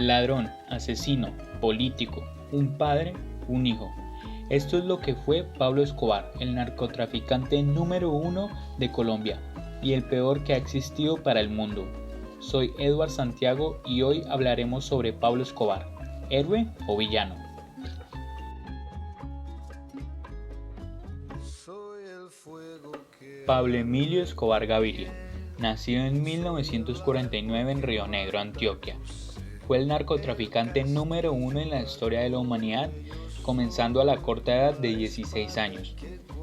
ladrón, asesino, político, un padre, un hijo. Esto es lo que fue Pablo Escobar, el narcotraficante número 1 de Colombia y el peor que ha existido para el mundo. Soy Edward Santiago y hoy hablaremos sobre Pablo Escobar, héroe o villano. Pablo Emilio Escobar Gaviria, nacido en 1949 en Río Negro, Antioquia. Fue el narcotraficante número 1 en la historia de la humanidad, comenzando a la corta edad de 16 años.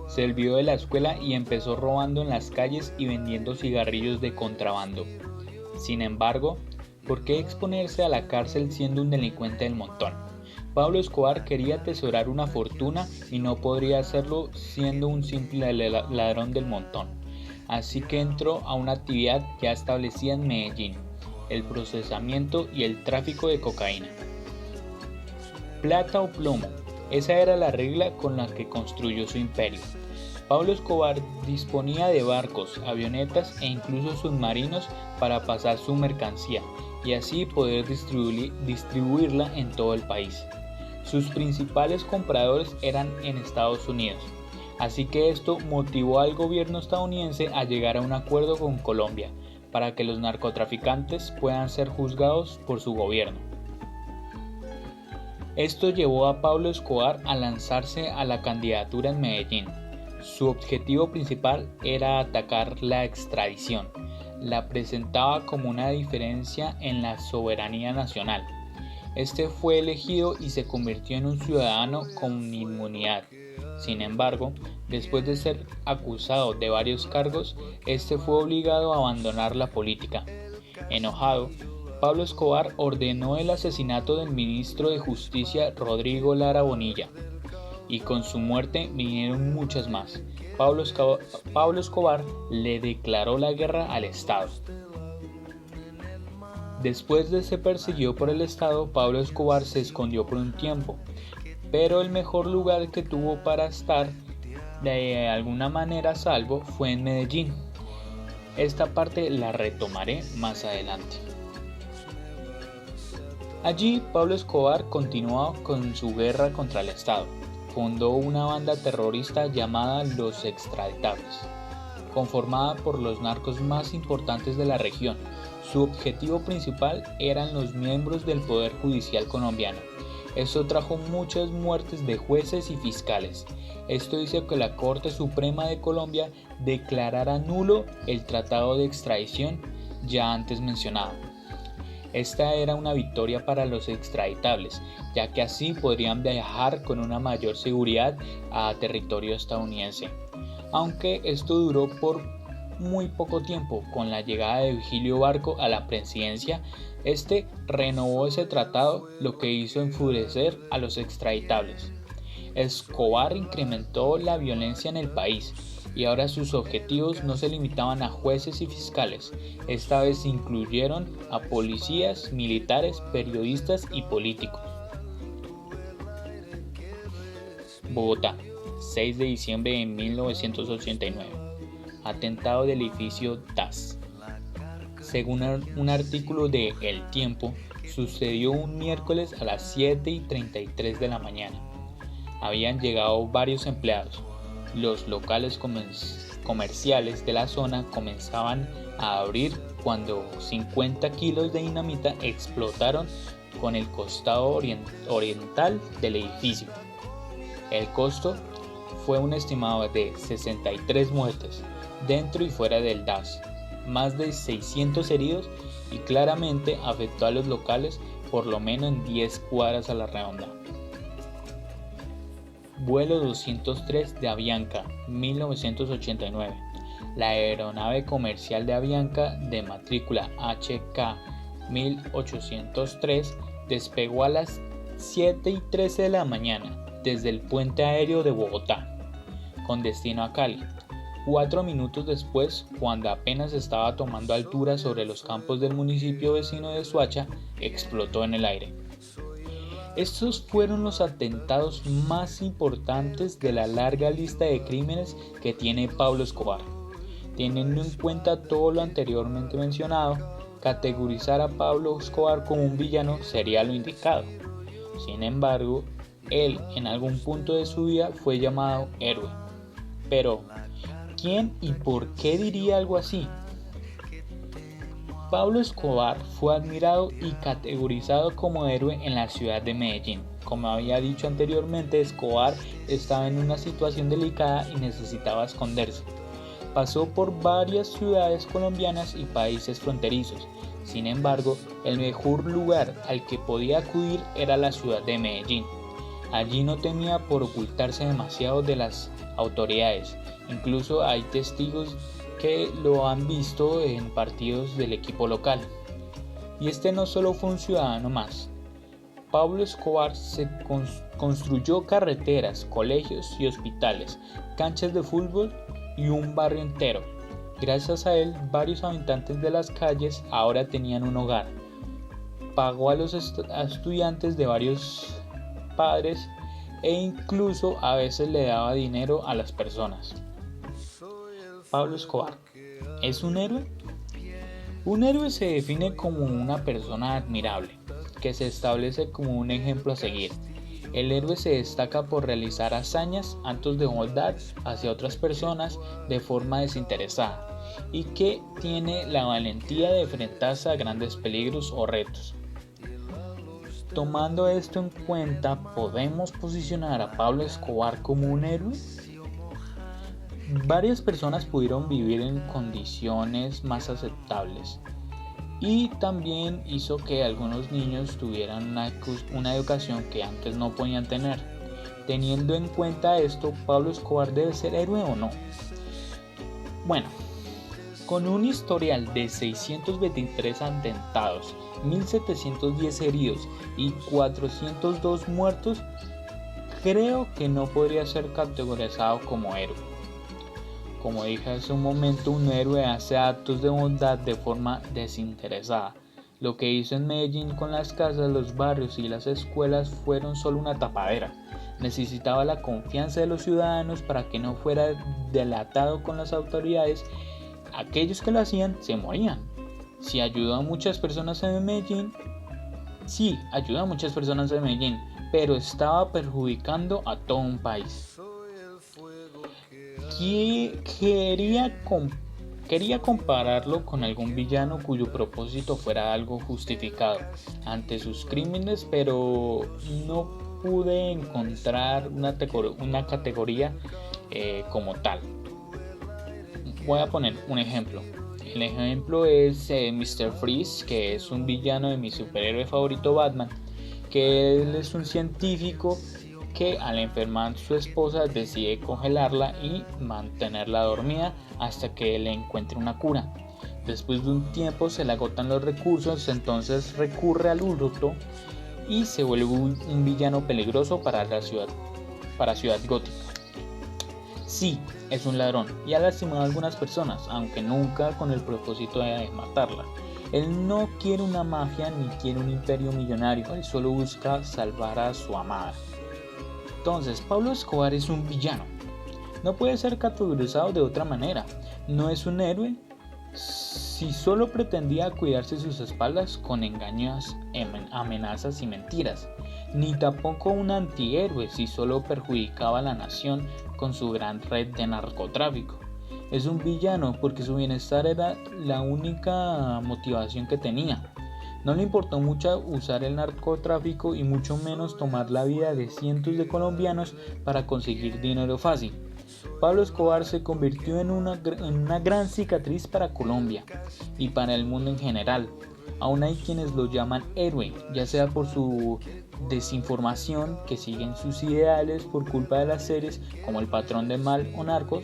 Se olvidó de la escuela y empezó robando en las calles y vendiendo cigarrillos de contrabando. Sin embargo, ¿por qué exponerse a la cárcel siendo un delincuente del montón? Pablo Escobar quería atesorar una fortuna y no podría hacerlo siendo un simple ladrón del montón. Así que entró a una actividad ya establecida en Medellín, el procesamiento y el tráfico de cocaína. Plata o plomo, esa era la regla con la que construyó su imperio. Pablo Escobar disponía de barcos, avionetas e incluso submarinos para pasar su mercancía y así poder distribuirla en todo el país. Sus principales compradores eran en Estados Unidos, así que esto motivó al gobierno estadounidense a llegar a un acuerdo con Colombia para que los narcotraficantes puedan ser juzgados por su gobierno. Esto llevó a Pablo Escobar a lanzarse a la candidatura en Medellín. Su objetivo principal era atacar la extradición. La presentaba como una diferencia en la soberanía nacional. Este fue elegido y se convirtió en un ciudadano con inmunidad. Sin embargo, después de ser acusado de varios cargos, este fue obligado a abandonar la política. Enojado, Pablo Escobar ordenó el asesinato del ministro de Justicia Rodrigo Lara Bonilla, y con su muerte vinieron muchas más. Pablo Escobar le declaró la guerra al Estado. Después de ser perseguido por el Estado, Pablo Escobar se escondió por un tiempo, pero el mejor lugar que tuvo para estar de alguna manera a salvo fue en Medellín. Esta parte la retomaré más adelante. Allí Pablo Escobar continuó con su guerra contra el Estado. Fundó una banda terrorista llamada Los Extraditables, conformada por los narcos más importantes de la región. Su objetivo principal eran los miembros del Poder Judicial colombiano. Esto trajo muchas muertes de jueces y fiscales. Esto hizo que la Corte Suprema de Colombia declarara nulo el tratado de extradición ya antes mencionado. Esta era una victoria para los extraditables, ya que así podrían viajar con una mayor seguridad a territorio estadounidense. Aunque esto duró por muy poco tiempo. Con la llegada de Vigilio Barco a la presidencia, este renovó ese tratado, lo que hizo enfurecer a los extraditables. Escobar incrementó la violencia en el país y ahora sus objetivos no se limitaban a jueces y fiscales. Esta vez incluyeron a policías, militares, periodistas y políticos. Bogotá, 6 de diciembre de 1989. Atentado del edificio TAS. Según un artículo de El Tiempo, sucedió un miércoles a las 7:33 de la mañana. Habían llegado varios empleados. Los locales comerciales de la zona comenzaban a abrir cuando 50 kilos de dinamita explotaron con el costado oriental del edificio. El costo fue un estimado de 63 muertes dentro y fuera del DAS, más de 600 heridos y claramente afectó a los locales por lo menos en 10 cuadras a la redonda. Vuelo 203 de Avianca, 1989. La aeronave comercial de Avianca de matrícula HK 1803 despegó a las 7:13 de la mañana desde el puente aéreo de Bogotá, con destino a Cali. 4 minutos después, cuando apenas estaba tomando altura sobre los campos del municipio vecino de Soacha, explotó en el aire. Estos fueron los atentados más importantes de la larga lista de crímenes que tiene Pablo Escobar. Teniendo en cuenta todo lo anteriormente mencionado, categorizar a Pablo Escobar como un villano sería lo indicado. Sin embargo, él en algún punto de su vida fue llamado héroe. Pero, ¿quién y por qué diría algo así? Pablo Escobar fue admirado y categorizado como héroe en la ciudad de Medellín. Como había dicho anteriormente, Escobar estaba en una situación delicada y necesitaba esconderse. Pasó por varias ciudades colombianas y países fronterizos. Sin embargo, el mejor lugar al que podía acudir era la ciudad de Medellín. Allí no temía por ocultarse demasiado de las autoridades. Incluso hay testigos que lo han visto en partidos del equipo local. Y este no solo fue un ciudadano más. Pablo Escobar se construyó carreteras, colegios y hospitales, canchas de fútbol y un barrio entero. Gracias a él, varios habitantes de las calles ahora tenían un hogar. Pagó a los estudiantes de varios padres e incluso a veces le daba dinero a las personas. Pablo Escobar, ¿es un héroe? Un héroe se define como una persona admirable, que se establece como un ejemplo a seguir. El héroe se destaca por realizar hazañas, actos de bondad hacia otras personas de forma desinteresada y que tiene la valentía de enfrentarse a grandes peligros o retos. Tomando esto en cuenta, ¿podemos posicionar a Pablo Escobar como un héroe? Varias personas pudieron vivir en condiciones más aceptables y también hizo que algunos niños tuvieran una educación que antes no podían tener. Teniendo en cuenta esto, ¿Pablo Escobar debe ser héroe o no? Bueno, con un historial de 623 atentados, 1710 heridos y 402 muertos, creo que no podría ser categorizado como héroe. Como dije hace un momento, un héroe hace actos de bondad de forma desinteresada. Lo que hizo en Medellín con las casas, los barrios y las escuelas fueron solo una tapadera. Necesitaba la confianza de los ciudadanos para que no fuera delatado con las autoridades. Aquellos que lo hacían se morían. Sí, ayudó a muchas personas en Medellín, pero estaba perjudicando a todo un país. Quería compararlo con algún villano cuyo propósito fuera algo justificado ante sus crímenes, pero no pude encontrar una categoría como tal. Voy a poner un ejemplo. El ejemplo es Mr. Freeze, que es un villano de mi superhéroe favorito Batman, que él es un científico que al enfermar su esposa decide congelarla y mantenerla dormida hasta que le encuentre una cura. Después de un tiempo se le agotan los recursos, entonces recurre al hurto y se vuelve un villano peligroso para Ciudad Gótica. Sí, es un ladrón y ha lastimado a algunas personas, aunque nunca con el propósito de matarla. Él no quiere una mafia ni quiere un imperio millonario, él solo busca salvar a su amada. Entonces, Pablo Escobar es un villano. No puede ser categorizado de otra manera. No es un héroe si solo pretendía cuidarse sus espaldas con engaños, amenazas y mentiras. Ni tampoco un antihéroe si solo perjudicaba a la nación con su gran red de narcotráfico. Es un villano porque su bienestar era la única motivación que tenía. No le importó mucho usar el narcotráfico y mucho menos tomar la vida de cientos de colombianos para conseguir dinero fácil. Pablo Escobar se convirtió en una gran cicatriz para Colombia y para el mundo en general. Aún hay quienes lo llaman héroe, ya sea por su desinformación, que siguen sus ideales por culpa de las series como El Patrón del Mal o Narcos,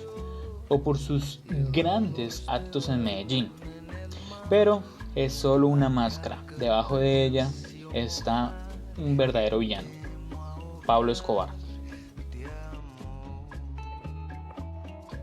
o por sus grandes actos en Medellín. Pero es solo una máscara, debajo de ella está un verdadero villano, Pablo Escobar.